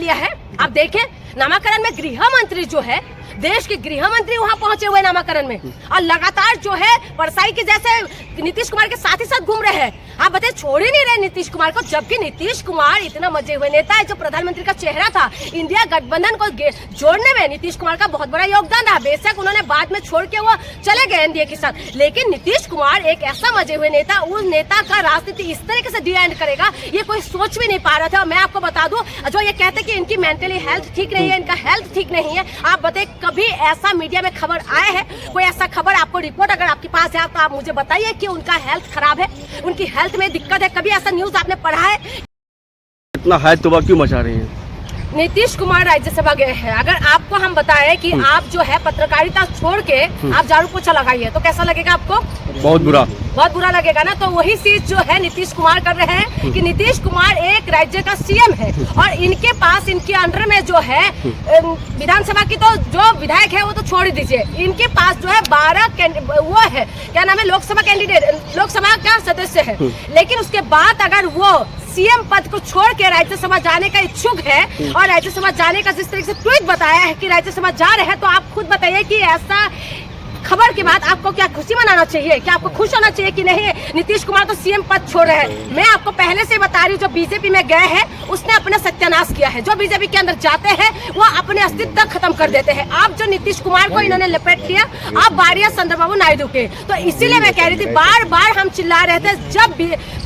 लिया है। आप देखें नामाकरण में गृह मंत्री जो है, देश के गृह मंत्री वहाँ पहुंचे हुए नामाकरण में, और लगातार जो है परसाई के जैसे नीतीश कुमार के साथ ही साथ घूम रहे हैं। आप बताइए, छोड़ ही नहीं रहे नीतीश कुमार को, जबकि नीतीश कुमार इतना मजे हुए नेता है, जो प्रधानमंत्री का चेहरा था। इंडिया गठबंधन को जोड़ने में नीतीश कुमार का बहुत बड़ा योगदान रहा। बेशक उन्होंने बाद में छोड़ के वो चले गए एनडीए के साथ, लेकिन नीतीश कुमार एक ऐसा मजे हुए नेता, उस नेता का राजनीति इस तरीके से डी एंड करेगा ये कोई सोच भी नहीं पा रहा था। मैं आपको बता दूं, जो ये कहते कि इनकी मेंटली हेल्थ ठीक नहीं है, इनका हेल्थ ठीक नहीं है, आप बताइए कभी ऐसा मीडिया में खबर आया है? कोई ऐसा खबर आपको रिपोर्ट अगर आपके पास है तो आप मुझे बताइए कि उनका हेल्थ खराब है, उनकी हेल्थ में दिक्कत है। कभी ऐसा न्यूज आपने पढ़ा है? इतना हाय तौबा क्यों मचा रही है? नीतीश कुमार राज्यसभा गए हैं। अगर आपको हम बताएं कि आप जो है पत्रकारिता छोड़ के आप झाड़ू पोछा लगाइए तो कैसा लगेगा आपको? बहुत बुरा लगेगा ना। तो वही चीज जो है नीतीश कुमार कर रहे हैं कि नीतीश कुमार एक राज्य का सीएम है और इनके पास, इनके अंडर में जो है विधानसभा की, तो जो विधायक है वो तो छोड़ ही दीजिए, इनके पास जो है 12 वो है, क्या नाम है, लोकसभा कैंडिडेट, लोकसभा का सदस्य है। लेकिन उसके बाद अगर वो सीएम पद को छोड़ के राज्यसभा जाने का इच्छुक है और राज्यसभा जाने का जिस तरीके से ट्वीट बताया है कि राज्यसभा जा रहे हैं, तो आप खुद बताइए कि ऐसा खबर के बाद आपको क्या खुशी मनाना चाहिए? क्या आपको खुश होना चाहिए कि नहीं नीतीश कुमार तो सीएम पद छोड़ रहे हैं? मैं आपको पहले से बता रही हूँ, जो बीजेपी में गए हैं उसने अपना सत्यानाश किया है। जो बीजेपी के अंदर जाते हैं वो अपने अस्तित्व खत्म कर देते हैं। आप जो नीतीश कुमार को इन्होंने लपेट लिया, आप बारिया चंद्रबाबू नायडू के, तो इसीलिए मैं कह रही थी, बार बार हम चिल्ला रहे थे जब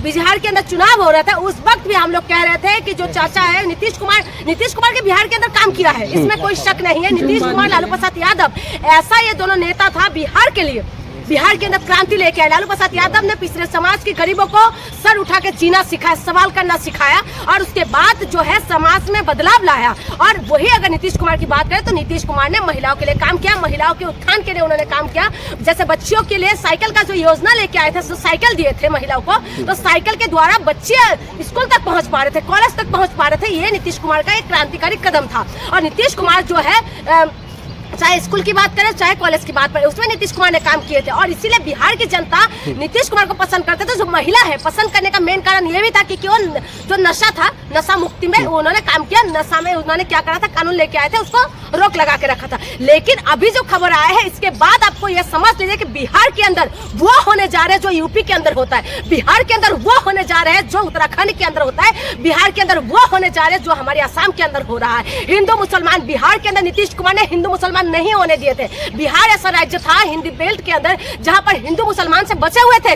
बिहार के अंदर चुनाव हो रहा था, उस वक्त भी हम लोग कह रहे थे कि जो चाचा है नीतीश कुमार के बिहार के अंदर काम किया है, इसमें कोई शक नहीं है। नीतीश कुमार, लालू प्रसाद यादव, ऐसा ये दोनों नेता था बिहार के लिए, बिहार के अंदर क्रांति लेके आए। लालू प्रसाद यादव ने पिछड़े समाज के गरीबों को सर उठा के जीना सिखाया, सवाल करना सिखाया, और उसके बाद जो है समाज में बदलाव लाया। और वही अगर नीतीश कुमार की बात करें तो नीतीश कुमार ने महिलाओं के लिए काम किया, महिलाओं के उत्थान के लिए उन्होंने काम किया। जैसे बच्चियों के लिए साइकिल का जो योजना लेके आए थे, जो साइकिल दिए थे महिलाओं को, तो साइकिल के द्वारा बच्चे स्कूल तक पहुंच पा रहे थे, कॉलेज तक पहुंच पा रहे थे। ये नीतीश कुमार का एक क्रांतिकारी कदम था। और नीतीश कुमार जो है चाहे स्कूल की बात करें चाहे कॉलेज की बात करें, उसमें नीतीश कुमार ने काम किए थे। और इसीलिए बिहार की जनता नीतीश कुमार को पसंद करते थे। जो महिला है, पसंद करने का मेन कारण ये भी था कि जो नशा था, नशा मुक्ति में उन्होंने काम किया। नशा में उन्होंने क्या करा था, कानून लेके आए थे, उसको रोक लगा के रखा था। लेकिन अभी जो खबर आया है, इसके बाद आपको यह समझ लीजिए कि बिहार के अंदर वो होने जा रहे हैं जो यूपी के अंदर होता है, बिहार के अंदर वो होने जा रहे हैं जो उत्तराखंड के अंदर होता है, बिहार के अंदर वो होने जा रहे हैं जो हमारे असम के अंदर हो रहा है। हिंदू मुसलमान, बिहार के अंदर नीतीश कुमार ने हिंदू मुसलमान नहीं होने दिए थे। बिहार ऐसा राज्य था हिंदी बेल्ट के अंदर जहां पर हिंदू मुसलमान से बचे हुए थे।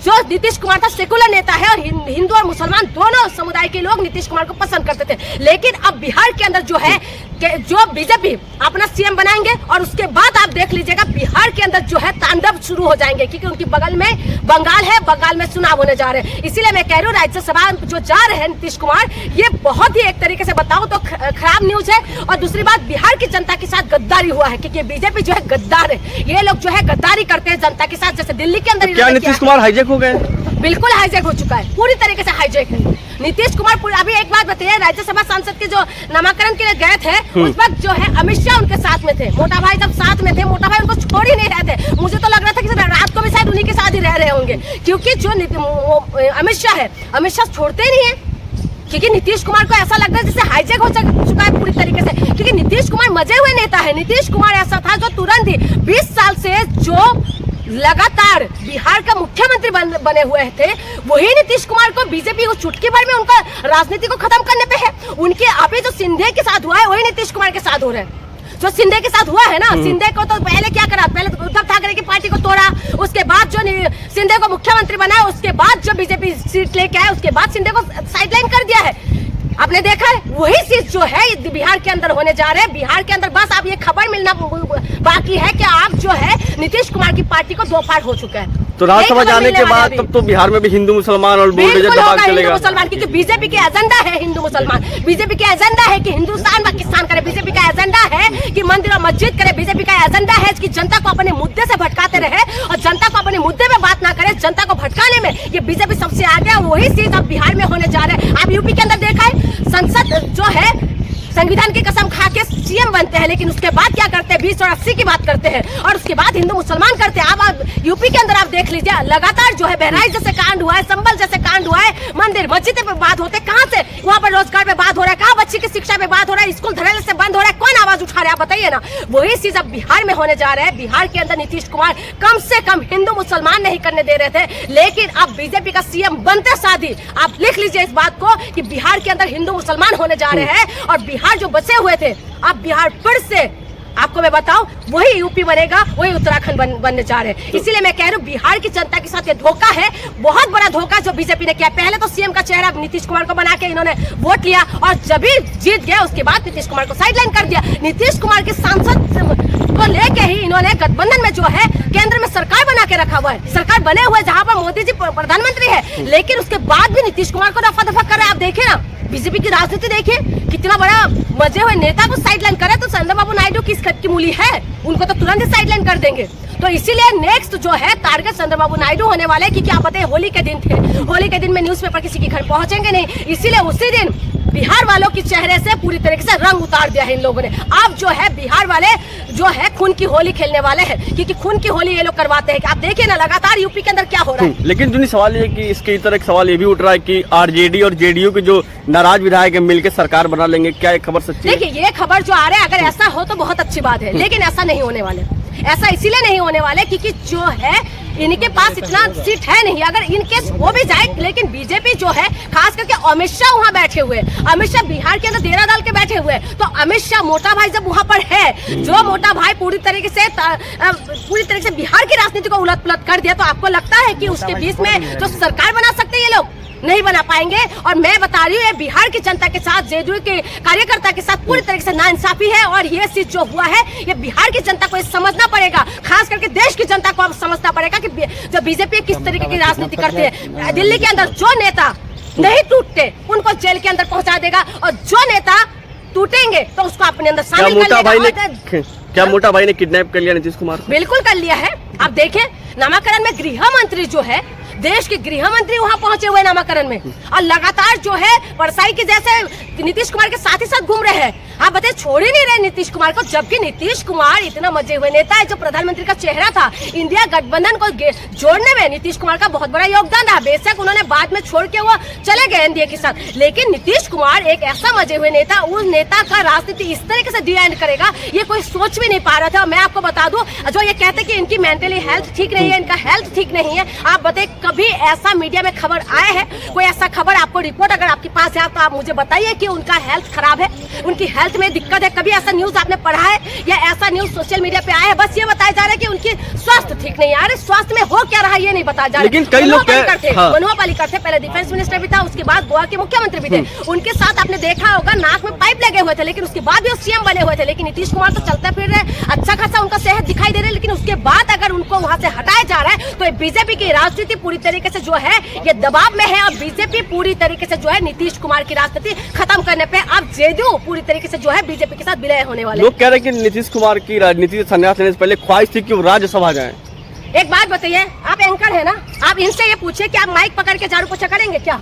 जो नीतीश कुमार था सेकुलर नेता है, और हिंदू और मुसलमान दोनों समुदाय के लोग नीतीश कुमार को पसंद करते थे। लेकिन अब बिहार के अंदर जो है जो बीजेपी अपना सीएम बनाएंगे और उसके बाद आप देख लीजिएगा बिहार के अंदर जो है तांडव शुरू हो जाएंगे, क्योंकि उनकी बगल में बंगाल है, बंगाल में चुनाव होने जा रहे हैं। इसीलिए मैं कह रही हूँ राज्यसभा जो जा रहे हैं नीतीश कुमार, ये बहुत ही एक तरीके से बताऊं तो खराब न्यूज है। और दूसरी बात, बिहार की जनता के साथ गद्दारी हुआ है, क्योंकि बीजेपी जो है गद्दार है। ये लोग जो है गद्दारी करते हैं जनता के साथ, जैसे दिल्ली के अंदर। क्या नीतीश कुमार हाईजैक हो गए? बिल्कुल हाईजैक हो चुका है, पूरी तरीके से हाईजैक है नीतीश कुमार। अभी एक बात बताइए, राज्यसभा सांसद के जो नामाकरण के लिए गए थे, उस वक्त जो है अमित शाह उनके साथ में थे। मोटा भाई जब साथ में थे, मोटा भाई उनको छोड़ ही नहीं रहे थे। मुझे तो लग रहा था कि रात को भी शायद उन्हीं के साथ ही रह रहे होंगे, क्योंकि जो अमित शाह है, अमित शाह छोड़ते ही नहीं है। क्योंकि नीतीश कुमार को ऐसा लगता है जैसे हाईजैक हो चुका है पूरी तरीके से, क्योंकि नीतीश कुमार मजे हुए नेता है। नीतीश कुमार ऐसा था जो तुरंत ही 20 साल से जो लगातार बिहार का मुख्यमंत्री बने हुए थे, वही नीतीश कुमार को बीजेपी को चुटकी भर में उनका राजनीति को खत्म करने पे है। उनके अभी जो सिंधे के साथ हुआ है वही नीतीश कुमार के साथ हो रहे हैं। जो सिंधे के साथ हुआ है ना, सिंधे को तो पहले क्या करा, पहले तो उद्धव ठाकरे की पार्टी को तोड़ा, उसके बाद जो सिंधे को मुख्यमंत्री बनाया, उसके बाद जो बीजेपी सीट लेके आया, उसके बाद सिंधे को साइडलाइन कर दिया है। आपने देखा है वही चीज जो है बिहार के अंदर होने जा रहे हैं। बिहार के अंदर बस आप ये खबर मिलना बाकी है कि आप जो है नीतीश कुमार की पार्टी को दो फाड़ हो चुका है। तो राज्यसभा जाने के बाद तब तो बिहार में भी हिंदू मुसलमान और हिंदू मुसलमान, क्योंकि बीजेपी के एजेंडा है हिंदू मुसलमान। बीजेपी का एजेंडा है कि हिंदुस्तान पाकिस्तान करे, बीजेपी का एजेंडा है कि मंदिर और मस्जिद करे, बीजेपी का एजेंडा है कि जनता को अपने मुद्दे से भटकाते रहे और जनता को अपने मुद्दे में बात ना करे। जनता को भटकाने में ये बीजेपी सबसे आगे है। वही चीज अब बिहार में होने जा रहा है। आप यूपी के अंदर देखा है, संसद जो है संविधान की कसम खा के सीएम बनते हैं, लेकिन उसके बाद क्या करते हैं, 20 और 80 की बात करते हैं, और उसके बाद हिंदू मुसलमान करते हैं। आप यूपी के अंदर आप देख लीजिए, लगातार जो है बहराइच जैसे कांड हुआ है, संभल जैसे कांड हुआ है, मंदिर मस्जिद पे बात होते, कहाँ से वहाँ पर रोजगार पे बात हो रहा है, कहाँ बच्ची की शिक्षा पे बात हो रहा है, स्कूल धड़ल्ले से बंद हो रहा है, कौन आवाज उठा रहा है आप बताइए ना। वही चीज अब बिहार में होने जा रहा है। बिहार के अंदर नीतीश कुमार कम से कम हिंदू मुसलमान नहीं करने दे रहे थे, लेकिन अब बीजेपी का सीएम बनते साथ ही आप लिख लीजिए इस बात को कि बिहार के अंदर हिंदू मुसलमान होने जा रहे हैं, और बिहार जो बचे हुए थे, अब बिहार फिर से आपको मैं बताऊं वही यूपी बनेगा, वही उत्तराखंड बनने जा रहे हैं। इसीलिए मैं कह रही हूँ बिहार की जनता के साथ ये धोखा है, बहुत बड़ा धोखा जो बीजेपी ने किया। पहले तो सीएम का चेहरा नीतीश कुमार को बना के इन्होंने वोट लिया, और जब भी जीत गया उसके बाद नीतीश कुमार को साइडलाइन कर दिया। नीतीश कुमार के सांसद को लेके ही इन्होंने गठबंधन में जो है केंद्र में सरकार बना के रखा हुआ है, सरकार बने हुए जहाँ पर मोदी जी प्रधानमंत्री है, लेकिन उसके बाद भी नीतीश कुमार को रफा दफा कर रहे हैं। आप देखिए ना बीजेपी की राजनीति देखिए, कितना बड़ा मजे हुए नेता को साइडलाइन करे तो चंद्रबाबू नायडू किस खत की मूली है, उनको तो तुरंत ही साइडलाइन कर देंगे। तो इसीलिए नेक्स्ट जो है टारगेट चंद्रबाबू नायडू होने वाले, क्योंकि आप बताइए होली के दिन थे, होली के दिन में न्यूज़पेपर किसी के घर पहुंचेंगे नहीं, इसीलिए उसी दिन बिहार वालों के चेहरे से पूरी तरीके से रंग उतार दिया है इन लोगों ने। अब जो है बिहार वाले जो है खून की होली खेलने वाले हैं, क्योंकि खून की होली ये लोग करवाते हैं। आप देखिए ना लगातार यूपी के अंदर क्या हो रहा है। लेकिन जो सवाल ये कि इसके इतर एक सवाल ये भी उठ रहा है कि आरजेडी और जेडीयू के जो नाराज विधायक है मिलकर सरकार बना लेंगे, क्या ये खबर सच्ची है? देखिए ये खबर जो आ रहा है, अगर ऐसा हो तो बहुत अच्छी बात है, लेकिन ऐसा नहीं होने वाले। ऐसा इसीलिए नहीं होने वाले क्योंकि जो है इनके पास इतना सीट है नहीं। अगर इनकेस हो भी जाए, लेकिन बीजेपी जो है खास करके अमित शाह वहाँ बैठे हुए, अमित शाह बिहार के अंदर डेरा डाल के बैठे हुए, तो अमित शाह मोटा भाई जब वहाँ पर है, जो मोटा भाई पूरी तरीके से बिहार की राजनीति को उलट पुलट कर दिया, तो आपको लगता है कि उसके बीच में जो सरकार बना सकते हैं ये लोग? नहीं बना पाएंगे। और मैं बता रही हूँ ये बिहार की जनता के साथ, जेडीयू के कार्यकर्ता के साथ पूरी तरीके से नाइंसाफी है, और ये चीज जो हुआ है ये बिहार की जनता को ये समझना पड़ेगा, खास करके देश की जनता को अब समझना पड़ेगा कि जो बीजेपी किस तरीके की राजनीति करती है। दिल्ली के अंदर जो नेता नहीं टूटते उनको जेल के अंदर पहुंचा देगा, और जो नेता टूटेंगे तो उसको अपने अंदर शामिल कर लेगा। क्या मोटा भाई ने किडनैप कर लिया नीतीश कुमार को? बिल्कुल कर लिया है। आप देखें नामाकरण में गृह मंत्री जो है, देश के गृह मंत्री वहाँ पहुंचे हुए नामाकरण में, और लगातार जो है परसाई के जैसे नीतीश कुमार के साथ ही साथ घूम रहे हैं। आप बताइए छोड़ ही नहीं रहे नीतीश कुमार को, जबकि नीतीश कुमार इतना मजे हुए नेता है, जो प्रधानमंत्री का चेहरा था। इंडिया गठबंधन को जोड़ने में नीतीश कुमार का बहुत बड़ा योगदान रहा। बेशक उन्होंने बाद में छोड़ के वो चले गए एनडीए के साथ, लेकिन नीतीश कुमार एक ऐसा मजे हुए नेता, उस नेता का राजनीति इस तरीके से डी एंड करेगा ये कोई सोच भी नहीं पा रहा था। मैं आपको बता दूं, जो ये कहते कि इनकी मेंटली हेल्थ ठीक नहीं है, इनका हेल्थ ठीक नहीं है, आप बताइए कभी ऐसा मीडिया में खबर आया है? कोई ऐसा खबर आपको रिपोर्ट अगर आपके पास है तो आप मुझे बताइए कि उनका हेल्थ खराब है, उनकी हेल्थ में दिक्कत है। कभी ऐसा न्यूज आपने पढ़ा है या ऐसा न्यूज सोशल मीडिया पे आया है? बस ये बताया जा रहा है कि उनकी स्वास्थ्य ठीक नहीं है। अरे स्वास्थ्य में हो क्या रहा है ये नहीं बताया जा रहा है। लेकिन कई लोग मनोहर पर्रिकर थे, पहले डिफेंस मिनिस्टर भी था, उसके बाद गोवा के मुख्यमंत्री भी थे। उनके साथ आपने देखा होगा नाक में पाइप लगे हुए थे, लेकिन उसके बाद भी वो सीएम बने हुए थे। लेकिन नीतीश कुमार तो चलते फिर रहे, अच्छा खासा उनका सेहत दिखाई दे रहा है, लेकिन उसके बाद अगर उनको वहाँ से हटाया जा रहा है तो बीजेपी की राजनीति पूरी तरीके से जो है ये दबाव में है। और बीजेपी पूरी तरीके से जो है नीतीश कुमार की राजनीति खत्म करने पे अब जेडीयू पूरी तरीके से जो है बीजेपी के साथ विलय होने वाले। लोग कह रहे हैं कि नीतीश कुमार की राजनीति से संन्यास लेने से पहले ख्वाहिश थी कि वो राज्यसभा जाएं। एक बात बताइए, आप एंकर है ना, आप इनसे ये पूछिए कि आप माइक पकड़ के झाड़ू पोछा करेंगे क्या?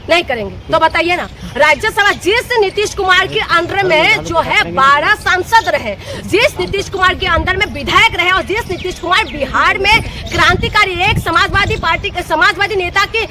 नहीं करेंगे। तो बताइए ना, राज्यसभा जिस नीतीश कुमार के अंदर में जो है 12 सांसद रहे, जिस नीतीश कुमार के अंदर में विधायक रहे, और जिस नीतीश कुमार बिहार में क्रांतिकारी एक समाजवादी पार्टी के समाजवादी नेता की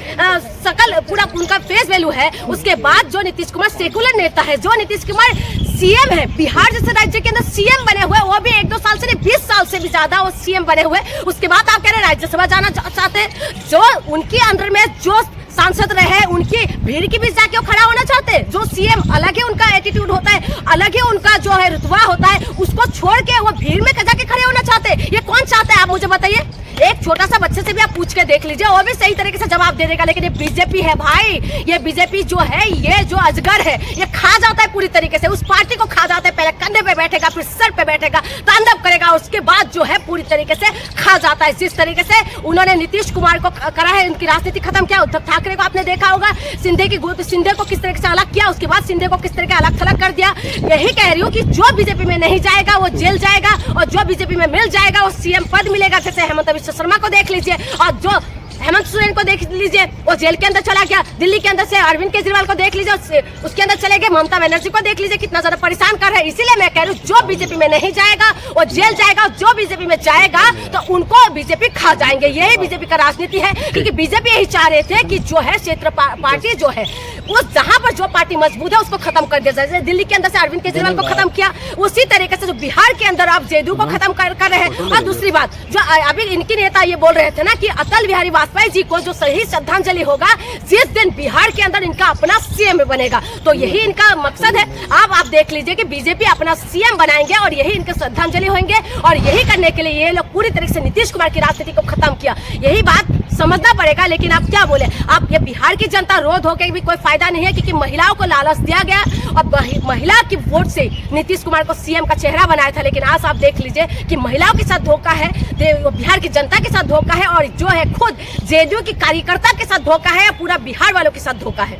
सकल पूरा उनका फेस वैल्यू है, उसके बाद जो नीतीश कुमार सेकुलर नेता है, जो नीतीश कुमार सीएम है, बिहार जैसे राज्य के अंदर सीएम बने हुए, वो भी 1-2 साल से नहीं 20 साल से भी ज्यादा वो सीएम बने हुए, उसके बाद आप कह रहे हैं राज्यसभा जाना चाहते हैं। जो उनके अंदर में जो सांसद रहे उनकी भीड़ के बीच जाके खड़ा होना चाहते, जो सीएम अलग ही उनका एटीट्यूड होता है, अलग ही उनका जो है रुतबा होता है, उसको छोड़ के वो भीड़ में जाके खड़े होना चाहते। ये कौन चाहता है आप मुझे बताइए? एक छोटा सा बच्चे से भी आप पूछ के देख लीजिए, वो भी सही तरीके से जवाब दे देगा। लेकिन ये बीजेपी है भाई, ये बीजेपी जो है, ये जो अजगर है, ये खा जाता है पूरी तरीके से, उस पार्टी को खा जाता है। पहले कंधे पे बैठेगा, फिर सर पे बैठेगा, तांडव करेगा, उसके बाद जो है पूरी तरीके से खा जाता है। जिस तरीके से उन्होंने नीतीश कुमार को करा है, उनकी राजनीति खत्म किया। उद्धव ठाकरे को आपने देखा होगा, सिंधे को किस तरीके से अलग किया, उसके बाद सिंधे को किस तरीके अलग थलग कर दिया। यही कह रही हूँ कि जो बीजेपी में नहीं जाएगा वो जेल जाएगा, और जो बीजेपी में मिल जाएगा वो सीएम पद मिलेगा। जैसे हेमंत बिश्व शर्मा को देख लीजिए, और जो हेमंत सोरेन को देख लीजिए, वो जेल के अंदर चला गया। दिल्ली के अंदर से अरविंद केजरीवाल को देख लीजिए, उसके अंदर चले गए ममता बनर्जी को देख लीजिए कितना ज्यादा परेशान कर रहे हैं। इसीलिए मैं कह रही हूँ जो बीजेपी में नहीं जाएगा वो जेल जाएगा, जो बीजेपी में जाएगा तो उनको बीजेपी खा जाएंगे। यही बीजेपी का राजनीति है, क्योंकि बीजेपी यही चाह रहे थे कि जो है क्षेत्र पार्टी जो है उस जहां पर जो पार्टी मजबूत है उसको खत्म कर दिया जाए। दिल्ली के अंदर से अरविंद केजरीवाल को खत्म किया, उसी तरीके से जो बिहार के अंदर आप जेडीयू को खत्म कर रहे हैं। और दूसरी बात, जो अभी इनके नेता ये बोल रहे थे ना कि अटल बिहारी वाजपेयी जी को जो सही श्रद्धांजलि होगा जिस दिन बिहार के अंदर इनका अपना सीएम बनेगा, तो यही इनका मकसद है। अब आप देख लीजिए कि बीजेपी अपना सीएम बनाएंगे और यही इनके श्रद्धांजलि होंगे, और यही करने के लिए ये लोग पूरी तरीके से नीतीश कुमार की राजनीति को खत्म किया। यही बात समझना पड़ेगा। लेकिन आप क्या बोले, आप ये बिहार की जनता रोध होकर भी कोई फायदा नहीं है, क्योंकि महिलाओं को लालच दिया गया और महिला की वोट से नीतीश कुमार को सीएम का चेहरा बनाया था। लेकिन आज आप देख लीजिए कि महिलाओं के साथ धोखा है, बिहार की जनता के साथ धोखा है, और जो है खुद जेडीयू की कार्यकर्ता के साथ धोखा है, पूरा बिहार वालों के साथ धोखा है।